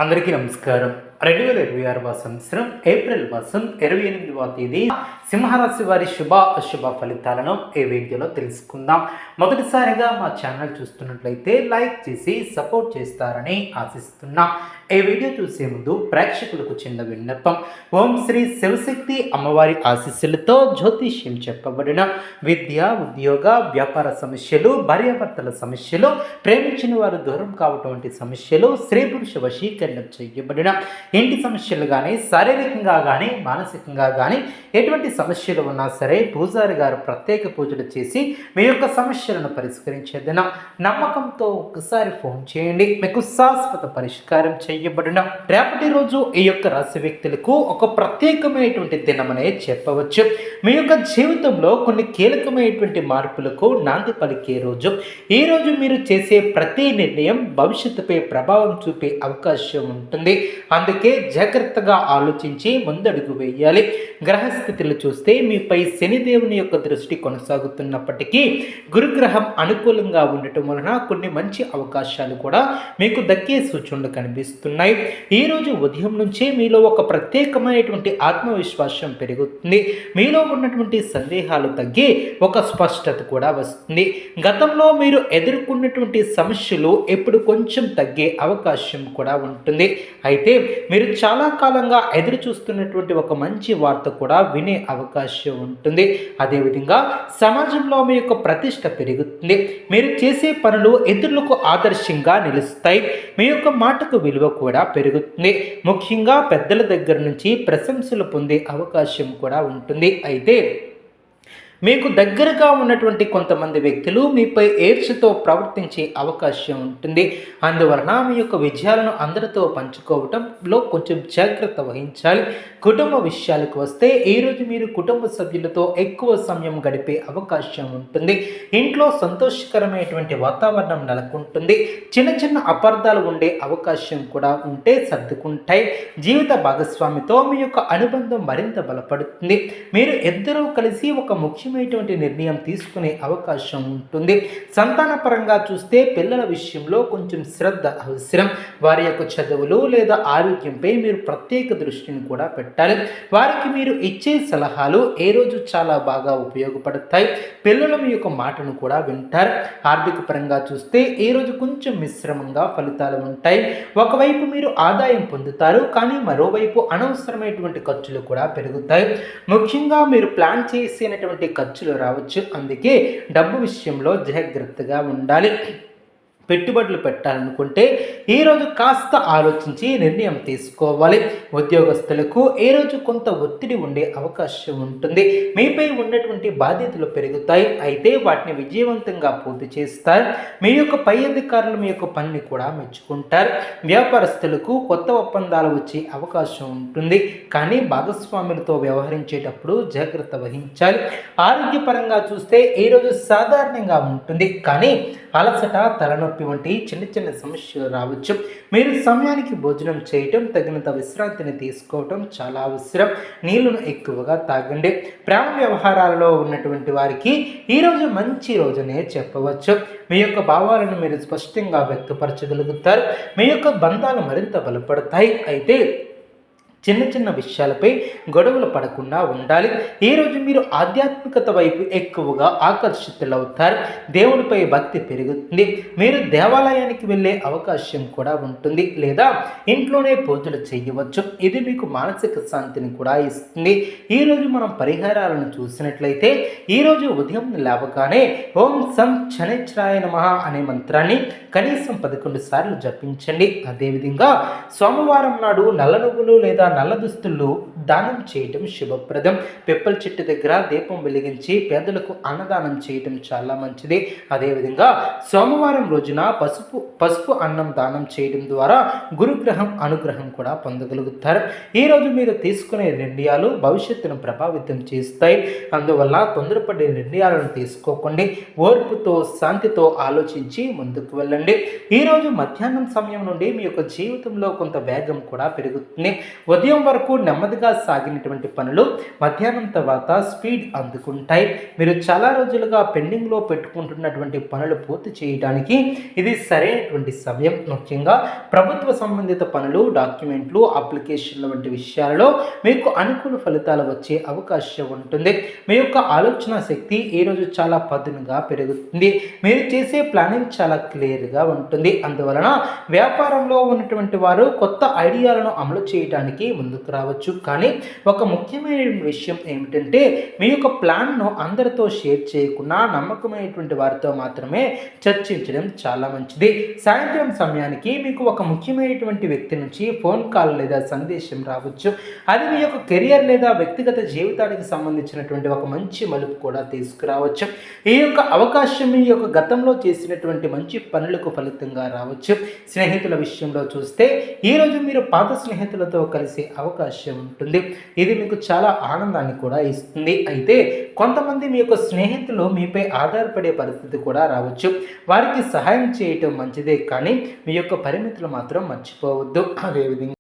అందరికీ నమస్కారం. 2026వ సంవత్సరం ఏప్రిల్ మాసం 28వ తేదీ సింహరాశి వారి శుభ అశుభ ఫలితాలను ఈ వీడియోలో తెలుసుకుందాం. మొదటిసారిగా మా ఛానల్ చూస్తున్నట్లయితే లైక్ చేసి సపోర్ట్ చేస్తారని ఆశిస్తున్నాం. ఈ వీడియో చూసే ముందు ప్రేక్షకులకు చిన్న విన్నపం. ఓం శ్రీ శివశక్తి అమ్మవారి ఆశీస్సులతో జ్యోతిష్యం చెప్పబడిన విద్య, ఉద్యోగ, వ్యాపార సమస్యలు, భార్యాభర్తల సమస్యలు, ప్రేమించిన వారు దూరం కావటం వంటి సమస్యలు, స్త్రీ పురుష వశీకరణ చేయబడిన ఇంటి సమస్యలు కానీ, శారీరకంగా కానీ, మానసికంగా కానీ ఎటువంటి సమస్యలు ఉన్నా సరే పూజారి గారు ప్రత్యేక పూజలు చేసి మీ యొక్క సమస్యలను పరిష్కరించేదిన నమ్మకంతో ఒకసారి ఫోన్ చేయండి, మీకు శాశ్వత పరిష్కారం చేయబడిన. రేపటి రోజు ఈ యొక్క రాశి వ్యక్తులకు ఒక ప్రత్యేకమైనటువంటి దినమనే చెప్పవచ్చు. మీ యొక్క జీవితంలో కొన్ని కీలకమైనటువంటి మార్పులకు నాంది పలికే రోజు. ఈ రోజు మీరు చేసే ప్రతి నిర్ణయం భవిష్యత్తుపై ప్రభావం చూపే అవకాశం ఉంటుంది. అందుకే జాగ్రత్తగా ఆలోచించి ముందడుగు వేయాలి. గ్రహస్థితులు చూస్తే మీపై శనిదేవుని యొక్క దృష్టి కొనసాగుతున్నప్పటికీ గురుగ్రహం అనుకూలంగా ఉండటం వలన కొన్ని మంచి అవకాశాలు కూడా మీకు దక్కే సూచనలు కనిపిస్తున్నాయి. ఈరోజు ఉదయం నుంచే మీలో ఒక ప్రత్యేకమైనటువంటి ఆత్మవిశ్వాసం పెరుగుతుంది. మీలో ఉన్నటువంటి సందేహాలు తగ్గి ఒక స్పష్టత కూడా వస్తుంది. గతంలో మీరు ఎదుర్కొన్నటువంటి సమస్యలు ఇప్పుడు కొంచెం తగ్గే అవకాశం కూడా ఉంటుంది. అయితే మీరు చాలా కాలంగా ఎదురు చూస్తున్నటువంటి ఒక మంచి వార్త కూడా వినే అవకాశం ఉంటుంది. అదేవిధంగా సమాజంలో మీ యొక్క ప్రతిష్ట పెరుగుతుంది. మీరు చేసే పనులు ఇతరులకు ఆదర్శంగా నిలుస్తాయి. మీ యొక్క మాటకు విలువ కూడా పెరుగుతుంది. ముఖ్యంగా పెద్దల దగ్గర నుంచి ప్రశంసలు పొందే అవకాశం కూడా ఉంటుంది. అయితే మీకు దగ్గరగా ఉన్నటువంటి కొంతమంది వ్యక్తులు మీపై ఏడ్చుతో ప్రవర్తించే అవకాశం ఉంటుంది. అందువలన మీ యొక్క విజయాలను అందరితో పంచుకోవటంలో కొంచెం జాగ్రత్త వహించాలి. కుటుంబ విషయాలకు వస్తే ఈరోజు మీరు కుటుంబ సభ్యులతో ఎక్కువ సమయం గడిపే అవకాశం ఉంటుంది. ఇంట్లో సంతోషకరమైనటువంటి వాతావరణం నెలకొంటుంది. చిన్న చిన్న అపార్థాలు ఉండే అవకాశం కూడా ఉంటే సర్దుకుంటాయి. జీవిత భాగస్వామితో మీ యొక్క అనుబంధం మరింత బలపడుతుంది. మీరు ఇద్దరూ కలిసి ఒక ముఖ్యమైనటువంటి నిర్ణయం తీసుకునే అవకాశం ఉంటుంది. సంతాన పరంగా చూస్తే పిల్లల విషయంలో కొంచెం శ్రద్ధ అవసరం. వారి యొక్క చదువులు లేదా ఆరోగ్యంపై మీరు ప్రత్యేక దృష్టిని కూడా పెట్టాలి. వారికి మీరు ఇచ్చే సలహాలు ఏ రోజు చాలా బాగా ఉపయోగపడతాయి. పిల్లలు మీ యొక్క మాటను కూడా వింటారు. ఆర్థిక పరంగా చూస్తే ఈ రోజు కొంచెం మిశ్రమంగా ఫలితాలు ఉంటాయి. ఒకవైపు మీరు ఆదాయం పొందుతారు, కానీ మరోవైపు అనవసరమైనటువంటి ఖర్చులు కూడా పెరుగుతాయి. ముఖ్యంగా మీరు ప్లాన్ చేసినటువంటి ఖర్చులు రావచ్చు. అందుకే డబ్బు విషయంలో జాగ్రత్తగా ఉండాలి. పెట్టుబడులు పెట్టాలనుకుంటే ఈరోజు కాస్త ఆలోచించి నిర్ణయం తీసుకోవాలి. ఉద్యోగస్తులకు ఈరోజు కొంత ఒత్తిడి ఉండే అవకాశం ఉంటుంది. మీపై ఉన్నటువంటి బాధ్యతలు పెరుగుతాయి. అయితే వాటిని విజయవంతంగా పూర్తి చేస్తారు. మీ యొక్క పై అధికారులు మీ యొక్క పనిని కూడా మెచ్చుకుంటారు. వ్యాపారస్తులకు కొత్త ఒప్పందాలు వచ్చే అవకాశం ఉంటుంది, కానీ భాగస్వాములతో వ్యవహరించేటప్పుడు జాగ్రత్త వహించాలి. ఆరోగ్యపరంగా చూస్తే ఈరోజు సాధారణంగా ఉంటుంది, కానీ అలసట, తలనొప్పి వంటి చిన్న చిన్న సమస్యలు రావచ్చు. మీరు సమయానికి భోజనం చేయటం, తగినంత విశ్రాంతిని తీసుకోవటం చాలా అవసరం. నీళ్లను ఎక్కువగా తాగండి. ప్రేమ వ్యవహారాలలో ఉన్నటువంటి వారికి ఈరోజు మంచి రోజునే చెప్పవచ్చు. మీ యొక్క భావాలను మీరు స్పష్టంగా వ్యక్తపరచగలుగుతారు. మీ యొక్క బంధాలు మరింత బలపడతాయి. అయితే చిన్న చిన్న విషయాలపై గొడవలు పడకుండా ఉండాలి. ఈరోజు మీరు ఆధ్యాత్మికత వైపు ఎక్కువగా ఆకర్షితులవుతారు. దేవుడిపై భక్తి పెరుగుతుంది. మీరు దేవాలయానికి వెళ్ళే అవకాశం కూడా ఉంటుంది, లేదా ఇంట్లోనే పూజలు చేయవచ్చు. ఇది మీకు మానసిక శాంతిని కూడా ఇస్తుంది. ఈరోజు మనం పరిహారాలను చూసినట్లయితే ఈరోజు ఉదయం లేవగానే ఓం సం శనిశ్చరాయ నమః అనే మంత్రాన్ని కనీసం 11 సార్లు జపించండి. అదేవిధంగా సోమవారం నాడు నల్ల నువ్వులు లేదా నల్ల దుస్తులు దానం చేయటం శుభప్రదం. పిప్పల చెట్టు దగ్గర దీపం వెలిగించి పేదలకు అన్నదానం చేయటం చాలా మంచిది. అదేవిధంగా సోమవారం రోజున పసుపు అన్నం దానం చేయడం ద్వారా గురుగ్రహం అనుగ్రహం కూడా పొందగలుగుతారు. ఈరోజు మీరు తీసుకునే నిర్ణయాలు భవిష్యత్తును ప్రభావితం చేస్తాయి. అందువల్ల తొందరపడే నిర్ణయాలను తీసుకోకండి. ఓర్పుతో, శాంతితో ఆలోచించి ముందుకు వెళ్ళండి. ఈరోజు మధ్యాహ్నం సమయం నుండి మీ యొక్క జీవితంలో కొంత వేగం కూడా పెరుగుతుంది. ఉదయం వరకు నెమ్మదిగా సాగినటువంటి పనులు మధ్యాహ్నం తర్వాత స్పీడ్ అందుకుంటాయి. మీరు చాలా రోజులుగా పెండింగ్లో పెట్టుకుంటున్నటువంటి పనులు పూర్తి చేయడానికి ఇది సరైనటువంటి సమయం. ముఖ్యంగా ప్రభుత్వ సంబంధిత పనులు, డాక్యుమెంట్లు, అప్లికేషన్ల వంటి విషయాలలో మీకు అనుకూల ఫలితాలు వచ్చే అవకాశం ఉంటుంది. మీ యొక్క ఆలోచన శక్తి ఈరోజు చాలా పదునుగా పెరుగుతుంది. మీరు చేసే ప్లానింగ్ చాలా క్లియర్గా ఉంటుంది. అందువలన వ్యాపారంలో ఉన్నటువంటి వారు కొత్త ఐడియాలను అమలు చేయడానికి ముందుకు రావచ్చు. కానీ ఒక ముఖ్యమైన విషయం ఏమిటంటే మీ యొక్క ప్లాన్ను అందరితో షేర్ చేయకుండా నమ్మకమైనటువంటి వారితో మాత్రమే చర్చించడం చాలా మంచిది. సాయంత్రం సమయానికి మీకు ఒక ముఖ్యమైనటువంటి వ్యక్తి నుంచి ఫోన్ కాల్ లేదా సందేశం రావచ్చు. అది మీ యొక్క కెరియర్ లేదా వ్యక్తిగత జీవితానికి సంబంధించినటువంటి ఒక మంచి మలుపు కూడా తీసుకురావచ్చు. ఈ యొక్క అవకాశం మీ యొక్క గతంలో చేసినటువంటి మంచి పనులకు ఫలితంగా రావచ్చు. స్నేహితుల విషయంలో చూస్తే ఈరోజు మీరు పాత స్నేహితులతో కలిసే అవకాశం ఉంటుంది. ఇది మీకు చాలా ఆనందాన్ని కూడా ఇస్తుంది. అయితే కొంతమంది మీ యొక్క స్నేహితులు మీపై ఆధారపడే పరిస్థితి కూడా రావచ్చు. వారికి సహాయం చేయటం మంచిదే, కానీ మీ యొక్క పరిమితులు మాత్రం మర్చిపోవద్దు. అదేవిధంగా